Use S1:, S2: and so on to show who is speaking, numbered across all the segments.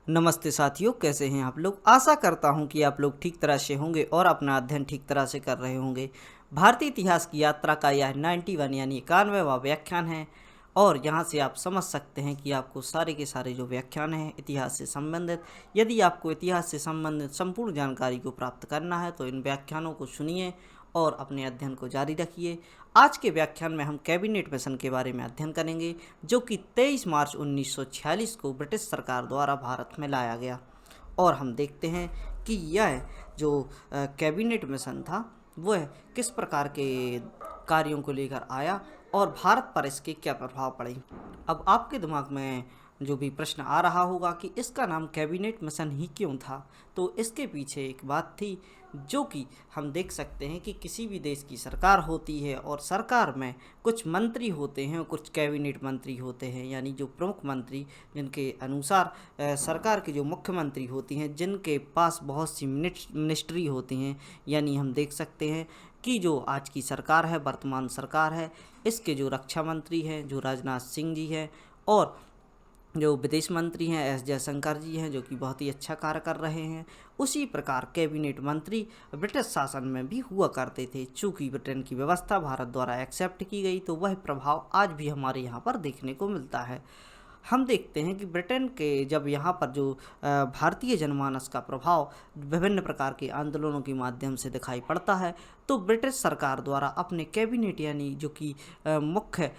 S1: नमस्ते साथियों, कैसे हैं आप लोग। आशा करता हूं कि आप लोग ठीक तरह से होंगे और अपना अध्ययन ठीक तरह से कर रहे होंगे। भारतीय इतिहास की यात्रा का यह 91 यानी 91वां व्याख्यान है और यहां से आप समझ सकते हैं कि आपको सारे के सारे जो व्याख्यान हैं इतिहास से संबंधित, यदि आपको इतिहास से संबंधित संपूर्ण जानकारी को प्राप्त करना है तो इन व्याख्यानों को सुनिए और अपने अध्ययन को जारी रखिए। आज के व्याख्यान में हम कैबिनेट मिशन के बारे में अध्ययन करेंगे, जो कि 23 मार्च 1946 को ब्रिटिश सरकार द्वारा भारत में लाया गया। और हम देखते हैं कि यह जो कैबिनेट मिशन था वह किस प्रकार के कार्यों को लेकर आया और भारत पर इसके क्या प्रभाव पड़े। अब आपके दिमाग में जो भी प्रश्न आ रहा होगा कि इसका नाम कैबिनेट मिशन ही क्यों था, तो इसके पीछे एक बात थी, जो कि हम देख सकते हैं कि किसी भी देश की सरकार होती है और सरकार में कुछ मंत्री होते हैं, कुछ कैबिनेट मंत्री होते हैं, यानी जो प्रमुख मंत्री, जिनके अनुसार सरकार के जो मुख्यमंत्री होती हैं, जिनके पास बहुत सी मिनिस्ट्री होती हैं। यानी हम देख सकते हैं कि जो आज की सरकार है, वर्तमान सरकार है, इसके जो रक्षा मंत्री हैं, जो राजनाथ सिंह जी हैं, और जो विदेश मंत्री हैं एस जयशंकर जी हैं, जो कि बहुत ही अच्छा कार्य कर रहे हैं। उसी प्रकार कैबिनेट मंत्री ब्रिटिश शासन में भी हुआ करते थे। चूँकि ब्रिटेन की व्यवस्था भारत द्वारा एक्सेप्ट की गई, तो वह प्रभाव आज भी हमारे यहाँ पर देखने को मिलता है। हम देखते हैं कि ब्रिटेन के जब यहाँ पर जो भारतीय जनमानस का प्रभाव विभिन्न प्रकार के आंदोलनों के माध्यम से दिखाई पड़ता है, तो ब्रिटिश सरकार द्वारा अपने कैबिनेट यानी जो कि मुख्य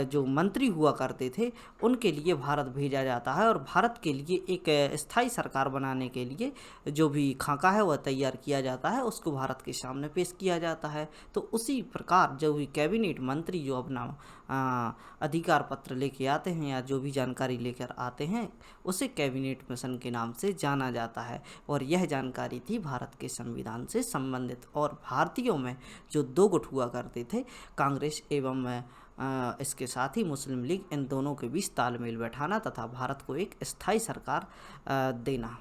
S1: जो मंत्री हुआ करते थे, उनके लिए भारत भेजा जाता है और भारत के लिए एक स्थायी सरकार बनाने के लिए जो भी खाका है वह तैयार किया जाता है, उसको भारत के सामने पेश किया जाता है। तो उसी प्रकार जो भी कैबिनेट मंत्री जो अपना अधिकार पत्र लेके आते हैं या जो भी जानकारी लेकर आते हैं, उसे कैबिनेट मिशन के नाम से जाना जाता है। और यह जानकारी थी भारत के संविधान से संबंधित। और भारतीयों में जो दो गुट हुआ करते थे, कांग्रेस एवं इसके साथ ही मुस्लिम लीग, इन दोनों के बीच तालमेल बैठाना तथा भारत को एक स्थायी सरकार देना।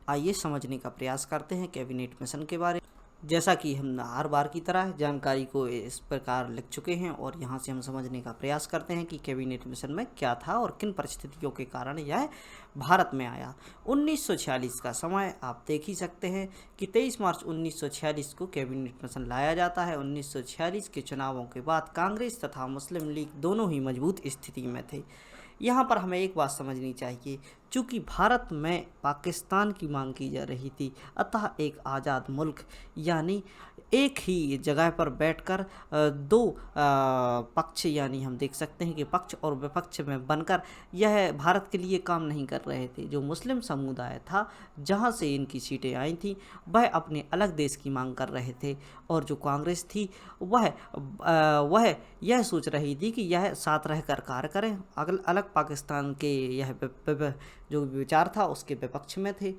S1: आइए समझने का प्रयास करते हैं कैबिनेट मिशन के बारे में। जैसा कि हम हर बार की तरह जानकारी को इस प्रकार लिख चुके हैं और यहाँ से हम समझने का प्रयास करते हैं कि कैबिनेट मिशन में क्या था और किन परिस्थितियों के कारण यह भारत में आया। 1946 का समय आप देख ही सकते हैं कि 23 मार्च 1946 को कैबिनेट मिशन लाया जाता है। 1946 के चुनावों के बाद कांग्रेस तथा मुस्लिम लीग दोनों ही मजबूत स्थिति में थे। यहाँ पर हमें एक बात समझनी चाहिए, चूँकि भारत में पाकिस्तान की मांग की जा रही थी, अतः एक आज़ाद मुल्क यानी एक ही जगह पर बैठकर दो पक्ष, यानी हम देख सकते हैं कि पक्ष और विपक्ष में बनकर यह भारत के लिए काम नहीं कर रहे थे। जो मुस्लिम समुदाय था, जहाँ से इनकी सीटें आई थी, वह अपने अलग देश की मांग कर रहे थे, और जो कांग्रेस थी वह यह सोच रही थी कि यह साथ रहकर कार्य करें, अलग पाकिस्तान के यह जो विचार था उसके विपक्ष में थे।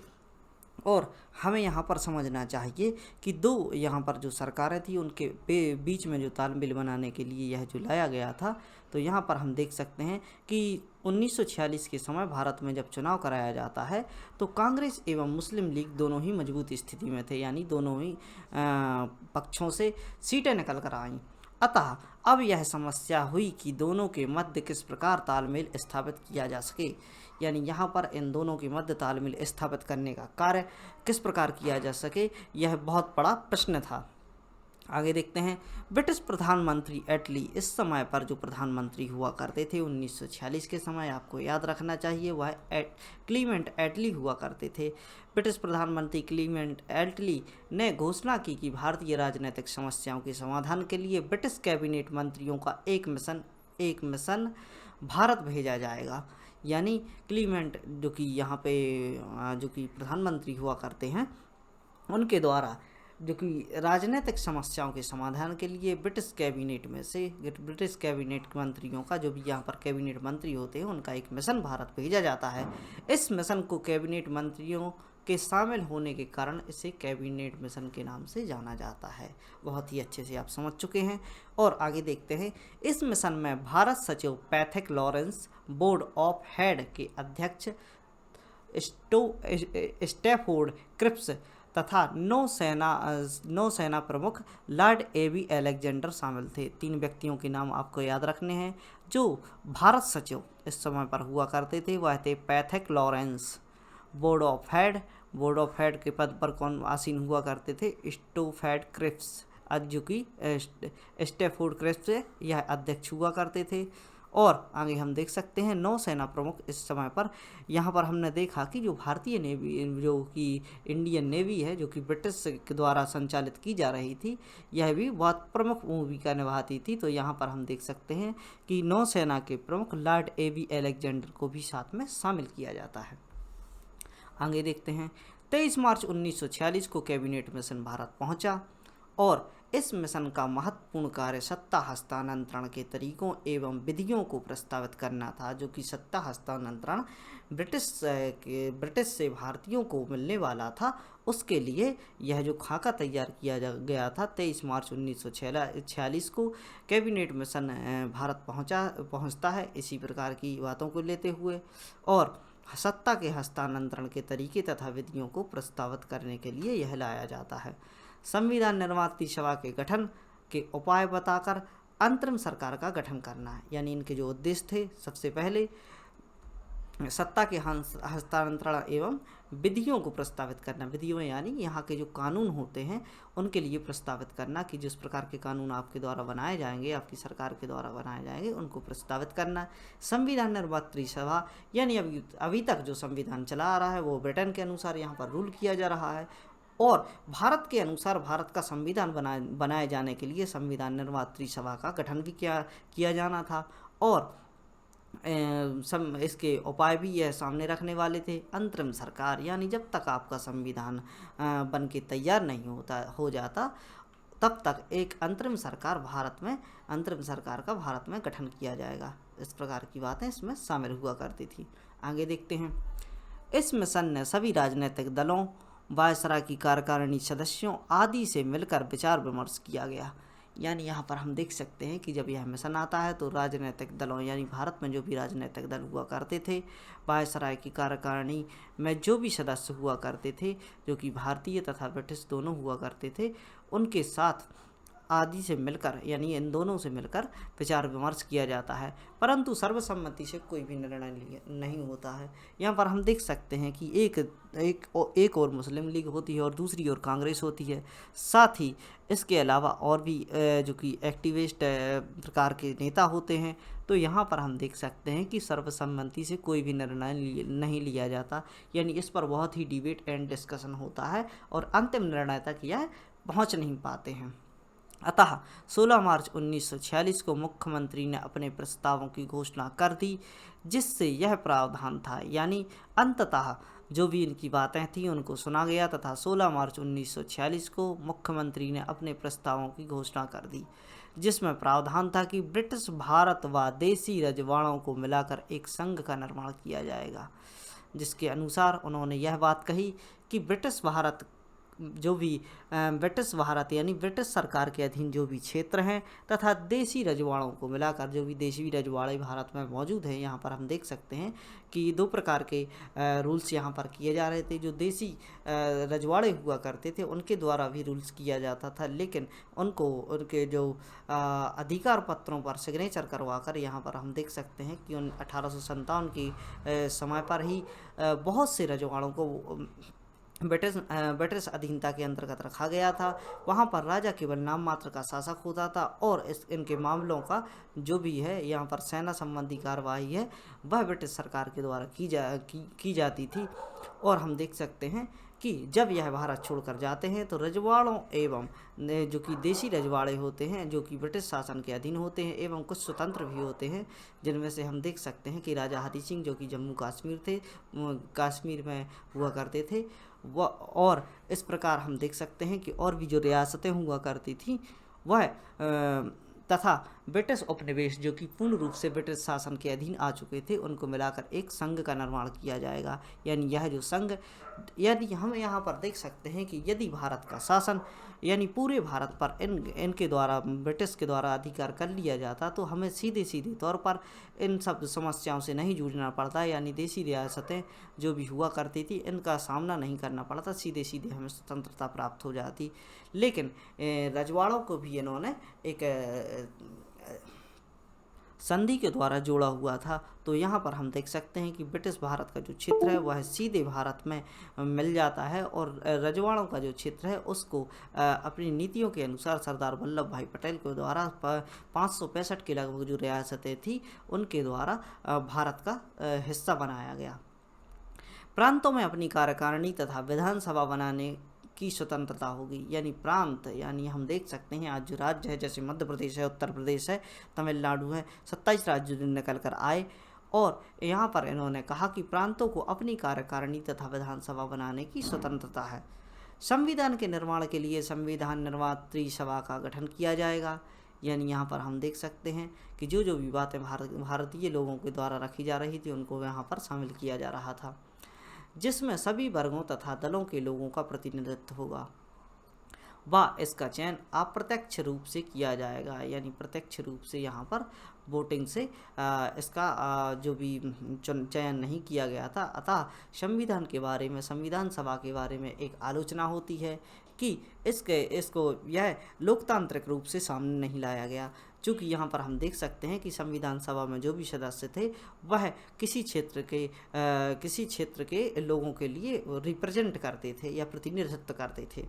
S1: और हमें यहाँ पर समझना चाहिए कि दो यहाँ पर जो सरकारें थी, उनके बीच में जो तालमेल बनाने के लिए यह जो लाया गया था, तो यहाँ पर हम देख सकते हैं कि 1946 के समय भारत में जब चुनाव कराया जाता है, तो कांग्रेस एवं मुस्लिम लीग दोनों ही मजबूत स्थिति में थे, यानी दोनों ही पक्षों से सीटें निकल कर आईं। अतः अब यह समस्या हुई कि दोनों के मध्य किस प्रकार तालमेल स्थापित किया जा सके, यानी यहाँ पर इन दोनों के मध्य तालमेल स्थापित करने का कार्य किस प्रकार किया जा सके, यह बहुत बड़ा प्रश्न था। आगे देखते हैं। ब्रिटिश प्रधानमंत्री एटली, इस समय पर जो प्रधानमंत्री हुआ करते थे 1946 के समय, आपको याद रखना चाहिए वह क्लीमेंट एटली हुआ करते थे। ब्रिटिश प्रधानमंत्री क्लीमेंट एटली ने घोषणा की कि भारतीय राजनीतिक समस्याओं के समाधान के लिए ब्रिटिश कैबिनेट मंत्रियों का एक मिशन भारत भेजा जाएगा। यानी क्लीमेंट जो कि यहाँ पे जो कि प्रधानमंत्री हुआ करते हैं, उनके द्वारा जो कि राजनीतिक समस्याओं के समाधान के लिए ब्रिटिश कैबिनेट मंत्रियों का, जो भी यहाँ पर कैबिनेट मंत्री होते हैं, उनका एक मिशन भारत भेजा जाता है। इस मिशन को कैबिनेट मंत्रियों के शामिल होने के कारण इसे कैबिनेट मिशन के नाम से जाना जाता है। बहुत ही अच्छे से आप समझ चुके हैं। और आगे देखते हैं। इस मिशन में भारत सचिव Pethick Lawrence, board of head के अध्यक्ष स्टैफोर्ड क्रिप्स तथा नौसेना प्रमुख लॉर्ड एबी अलेक्जेंडर शामिल थे। 3 व्यक्तियों के नाम आपको याद रखने हैं जो भारत सचिव इस समय पर हुआ करते थे। वह थे Pethick Lawrence, board of head के पद पर कौन आसीन हुआ करते थे? स्टोफैड क्रिप्स, जो कि स्टैफोर्ड क्रिप्स यह अध्यक्ष हुआ करते थे। और आगे हम देख सकते हैं नौसेना प्रमुख इस समय पर, यहाँ पर हमने देखा कि जो भारतीय नेवी, जो कि इंडियन नेवी है, जो कि ब्रिटिश के द्वारा संचालित की जा रही थी, यह भी बहुत प्रमुख भूमिका निभाती थी। तो यहाँ पर हम देख सकते हैं कि नौसेना के प्रमुख लॉर्ड एवी अलेक्जेंडर को भी साथ में शामिल किया जाता है। आगे देखते हैं 23 मार्च 1946 को कैबिनेट मिशन भारत पहुंचा और इस मिशन का महत्वपूर्ण कार्य सत्ता हस्तांतरण के तरीकों एवं विधियों को प्रस्तावित करना था, जो कि सत्ता हस्तांतरण ब्रिटिश से भारतीयों को मिलने वाला था। उसके लिए यह जो खाका तैयार किया गया था 23 मार्च 1946 को कैबिनेट मिशन भारत पहुंचता है इसी प्रकार की बातों को लेते हुए, और सत्ता के हस्तांतरण के तरीके तथा विधियों को प्रस्तावित करने के लिए यह लाया जाता है। संविधान निर्मात्री सभा के गठन के उपाय बताकर अंतरिम सरकार का गठन करना है, यानी इनके जो उद्देश्य थे, सबसे पहले सत्ता के हस्तांतरण एवं विधियों को प्रस्तावित करना। विधियों यानी यहाँ के जो कानून होते हैं उनके लिए प्रस्तावित करना, कि जिस प्रकार के कानून आपके द्वारा बनाए जाएंगे, आपकी सरकार के द्वारा बनाए जाएंगे, उनको प्रस्तावित करना। संविधान निर्मात्री सभा, यानी अभी तक जो संविधान चला आ रहा है वो ब्रिटेन के अनुसार यहाँ पर रूल किया जा रहा है, और भारत के अनुसार भारत का संविधान बनाए जाने के लिए संविधान निर्मात्री सभा का गठन भी किया जाना था। और इसके उपाय भी यह सामने रखने वाले थे। अंतरिम सरकार, यानी जब तक आपका संविधान बन के तैयार नहीं हो जाता तब तक एक अंतरिम सरकार का भारत में गठन किया जाएगा। इस प्रकार की बातें इसमें शामिल हुआ करती थी। आगे देखते हैं, इस मिशन ने सभी राजनीतिक दलों, वायसराय की कार्यकारिणी सदस्यों आदि से मिलकर विचार विमर्श किया गया। यानी यहाँ पर हम देख सकते हैं कि जब यह मिशन आता है तो राजनीतिक दलों, यानी भारत में जो भी राजनीतिक दल हुआ करते थे, वायसराय की कार्यकारिणी में जो भी सदस्य हुआ करते थे, जो कि भारतीय तथा ब्रिटिश दोनों हुआ करते थे, उनके साथ आदि से मिलकर, यानी इन दोनों से मिलकर विचार विमर्श किया जाता है, परंतु सर्वसम्मति से कोई भी निर्णय नहीं होता है। यहाँ पर हम देख सकते हैं कि एक और मुस्लिम लीग होती है और दूसरी ओर कांग्रेस होती है। साथ ही इसके अलावा और भी जो कि एक्टिविस्ट प्रकार के नेता होते हैं। तो यहाँ पर हम देख सकते हैं कि सर्वसम्मति से कोई भी निर्णय नहीं लिया जाता, यानी इस पर बहुत ही डिबेट एंड डिस्कशन होता है और अंतिम निर्णय तक यह पहुँच नहीं पाते हैं। अतः 16 मार्च 1946 को मुख्यमंत्री ने अपने प्रस्तावों की घोषणा कर दी, जिससे यह प्रावधान था, यानी अंततः जो भी इनकी बातें थीं उनको सुना गया तथा 16 मार्च 1946 को मुख्यमंत्री ने अपने प्रस्तावों की घोषणा कर दी, जिसमें प्रावधान था कि ब्रिटिश भारत व देसी रजवाड़ों को मिलाकर एक संघ का निर्माण किया जाएगा। जिसके अनुसार उन्होंने यह बात कही कि ब्रिटिश भारत यानी ब्रिटिश सरकार के अधीन जो भी क्षेत्र हैं तथा देसी रजवाड़ों को मिलाकर, जो भी देसी रजवाड़े भारत में मौजूद हैं, यहाँ पर हम देख सकते हैं कि दो प्रकार के रूल्स यहाँ पर किए जा रहे थे। जो देसी रजवाड़े हुआ करते थे उनके द्वारा भी रूल्स किया जाता था, लेकिन उनको उनके जो अधिकार पत्रों पर सिग्नेचर करवा कर, यहाँ पर हम देख सकते हैं कि 1857 की समय पर ही बहुत से रजवाड़ों को ब्रिटिश अधीनता के अंतर्गत रखा गया था। वहाँ पर राजा केवल नाम मात्र का शासक होता था और इनके मामलों का जो भी है यहाँ पर सेना संबंधी कार्यवाही है वह ब्रिटिश सरकार के द्वारा की जाती थी। और हम देख सकते हैं कि जब यह भारत छोड़कर जाते हैं तो रजवाड़ों एवं जो कि देसी रजवाड़े होते हैं, जो कि ब्रिटिश शासन के अधीन होते हैं, एवं कुछ स्वतंत्र भी होते हैं, जिनमें से हम देख सकते हैं कि राजा हरि सिंह जो कि जम्मू कश्मीर में हुआ करते थे और इस प्रकार हम देख सकते हैं कि और भी जो रियासतें हुआ करती थी वह तथा ब्रिटिश उपनिवेश जो कि पूर्ण रूप से ब्रिटिश शासन के अधीन आ चुके थे, उनको मिलाकर एक संघ का निर्माण किया जाएगा। यानी यह जो संघ, यदि हम यहाँ पर देख सकते हैं कि यदि भारत का शासन यानी पूरे भारत पर इनके द्वारा, ब्रिटिश के द्वारा अधिकार कर लिया जाता तो हमें सीधे तौर पर इन सब समस्याओं से नहीं जूझना पड़ता, यानी देसी रियासतें जो भी हुआ करती थी इनका सामना नहीं करना पड़ता, सीधे हमें स्वतंत्रता प्राप्त हो जाती। लेकिन रजवाड़ों को भी इन्होंने एक संधि के द्वारा जोड़ा हुआ था। तो यहाँ पर हम देख सकते हैं कि ब्रिटिश भारत का जो क्षेत्र है वह सीधे भारत में मिल जाता है, और रजवाड़ों का जो क्षेत्र है उसको अपनी नीतियों के अनुसार सरदार वल्लभ भाई पटेल के द्वारा 565 के लगभग जो रियासतें थी उनके द्वारा भारत का हिस्सा बनाया गया। प्रांतों में अपनी कार्यकारिणी तथा विधानसभा बनाने की स्वतंत्रता होगी। यानी प्रांत, यानी हम देख सकते हैं आज जो राज्य है, जैसे मध्य प्रदेश है, उत्तर प्रदेश है, तमिलनाडु है, 27 राज्य निकल कर आए, और यहाँ पर इन्होंने कहा कि प्रांतों को अपनी कार्यकारिणी तथा विधानसभा बनाने की स्वतंत्रता है। संविधान के निर्माण के लिए संविधान निर्मात्री सभा का गठन किया जाएगा। यानी यहाँ पर हम देख सकते हैं कि जो जो भी बातें भारतीय लोगों के द्वारा रखी जा रही थी उनको यहाँ पर शामिल किया जा रहा था, जिसमें सभी वर्गों तथा दलों के लोगों का प्रतिनिधित्व होगा। इसका चयन अप्रत्यक्ष रूप से किया जाएगा। यानी प्रत्यक्ष रूप से यहाँ पर वोटिंग से इसका जो भी चयन नहीं किया गया था। अतः संविधान के बारे में, संविधान सभा के बारे में एक आलोचना होती है कि इसको यह लोकतांत्रिक रूप से सामने नहीं लाया गया, चूँकि यहाँ पर हम देख सकते हैं कि संविधान सभा में जो भी सदस्य थे वह किसी क्षेत्र के लोगों के लिए रिप्रेजेंट करते थे या प्रतिनिधित्व करते थे।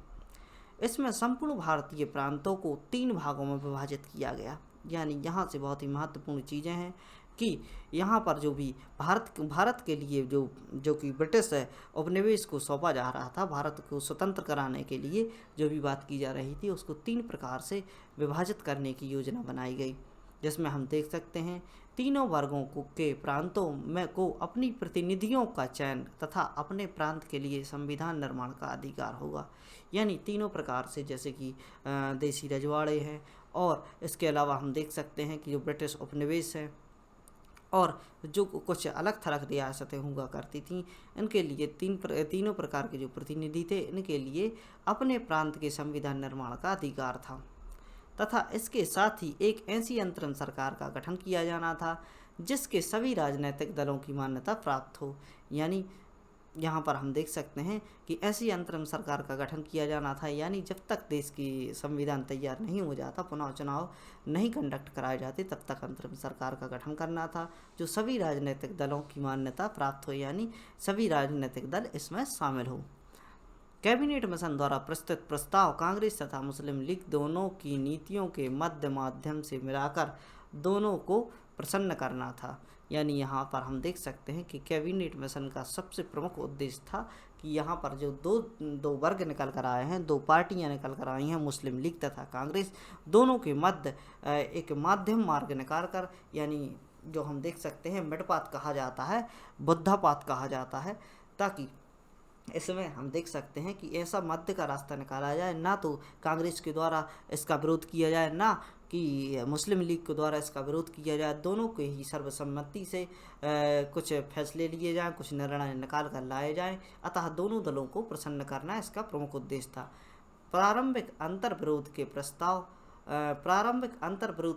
S1: इसमें संपूर्ण भारतीय प्रांतों को 3 भागों में विभाजित किया गया। यानी यहाँ से बहुत ही महत्वपूर्ण चीज़ें हैं कि यहाँ पर जो भी भारत के लिए जो कि ब्रिटिश उपनिवेश को सौंपा जा रहा था, भारत को स्वतंत्र कराने के लिए जो भी बात की जा रही थी उसको 3 प्रकार से विभाजित करने की योजना बनाई गई, जिसमें हम देख सकते हैं तीनों वर्गों के प्रांतों में को अपनी प्रतिनिधियों का चयन तथा अपने प्रांत के लिए संविधान निर्माण का अधिकार होगा। यानी तीनों प्रकार से, जैसे कि देसी रजवाड़े हैं, और इसके अलावा हम देख सकते हैं कि जो ब्रिटिश उपनिवेश है और जो कुछ अलग थलग रियासतें हुआ करती थीं, इनके लिए तीनों प्रकार के जो प्रतिनिधि थे इनके लिए अपने प्रांत के संविधान निर्माण का अधिकार था। तथा इसके साथ ही एक ऐसी अंतरिम सरकार का गठन किया जाना था जिसके सभी राजनीतिक दलों की मान्यता प्राप्त हो। यानी यहाँ पर हम देख सकते हैं कि ऐसी अंतरिम सरकार का गठन किया जाना था, यानी जब तक देश की संविधान तैयार नहीं हो जाता, पुनः चुनाव नहीं कंडक्ट कराए जाते, तब तक अंतरिम सरकार का गठन करना था जो सभी राजनीतिक दलों की मान्यता प्राप्त हो, यानी सभी राजनीतिक दल इसमें शामिल हो। कैबिनेट मिशन द्वारा प्रस्तुत प्रस्ताव कांग्रेस तथा मुस्लिम लीग दोनों की नीतियों के माध्यम से मिलाकर दोनों को प्रसन्न करना था। यानी यहाँ पर हम देख सकते हैं कि कैबिनेट मिशन का सबसे प्रमुख उद्देश्य था कि यहाँ पर जो दो वर्ग निकल कर आए हैं, 2 पार्टियाँ निकल कर आई हैं, मुस्लिम लीग तथा कांग्रेस, दोनों के मध्य एक माध्यम मार्ग निकाल कर, यानी जो हम देख सकते हैं मिडपाथ कहा जाता है, बुद्धापात कहा जाता है, ताकि इसमें हम देख सकते हैं कि ऐसा मध्य का रास्ता निकाला जाए, ना तो कांग्रेस के द्वारा इसका विरोध किया जाए, ना कि मुस्लिम लीग के द्वारा इसका विरोध किया जाए। दोनों के ही सर्वसम्मति से कुछ फैसले लिए जाएं, कुछ निर्णय निकाल कर लाए जाएं। अतः दोनों दलों को प्रसन्न करना इसका प्रमुख उद्देश्य था। प्रारंभिक अंतर्विरोध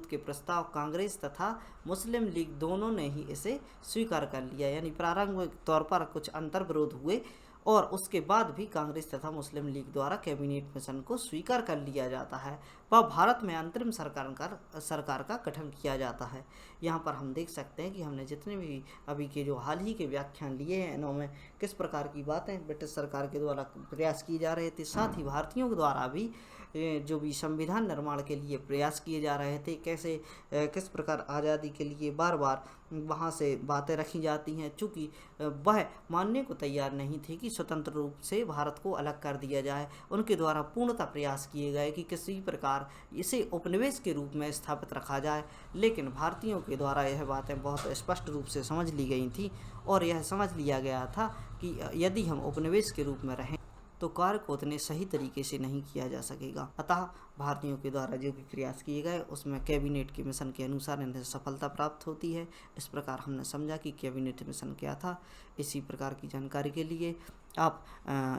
S1: के प्रस्ताव कांग्रेस तथा मुस्लिम लीग दोनों ने ही इसे स्वीकार कर लिया। यानी प्रारंभिक तौर पर कुछ अंतर्विरोध हुए और उसके बाद भी कांग्रेस तथा मुस्लिम लीग द्वारा कैबिनेट मिशन को स्वीकार कर लिया जाता है व भारत में अंतरिम सरकार का गठन किया जाता है। यहाँ पर हम देख सकते हैं कि हमने जितने भी अभी के जो हाल ही के व्याख्यान लिए हैं, इनमें किस प्रकार की बातें ब्रिटिश सरकार के द्वारा प्रयास किए जा रहे थे, साथ ही भारतीयों के द्वारा भी जो भी संविधान निर्माण के लिए प्रयास किए जा रहे थे, कैसे किस प्रकार आज़ादी के लिए बार बार वहाँ से बातें रखी जाती हैं, चूँकि वह मानने को तैयार नहीं थे कि स्वतंत्र रूप से भारत को अलग कर दिया जाए। उनके द्वारा पूर्णतः प्रयास किए गए कि किसी प्रकार इसे उपनिवेश के रूप में स्थापित रखा जाए, लेकिन भारतीयों के द्वारा यह बातें बहुत स्पष्ट रूप से समझ ली गई थी और यह समझ लिया गया था कि यदि हम उपनिवेश के रूप में रहें तो कार्य को उतने सही तरीके से नहीं किया जा सकेगा। अतः भारतीयों के द्वारा जो भी प्रयास किए गए उसमें कैबिनेट के मिशन के अनुसार इन्हें सफलता प्राप्त होती है। इस प्रकार हमने समझा कि कैबिनेट मिशन क्या था। इसी प्रकार की जानकारी के लिए आप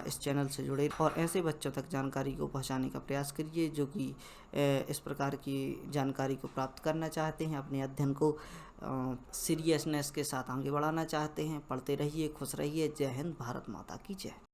S1: इस चैनल से जुड़े और ऐसे बच्चों तक जानकारी को पहुंचाने का प्रयास करिए जो कि इस प्रकार की जानकारी को प्राप्त करना चाहते हैं, अपने अध्ययन को सीरियसनेस के साथ आगे बढ़ाना चाहते हैं। पढ़ते रहिए, खुश रहिए। जय हिंद, भारत माता की जय।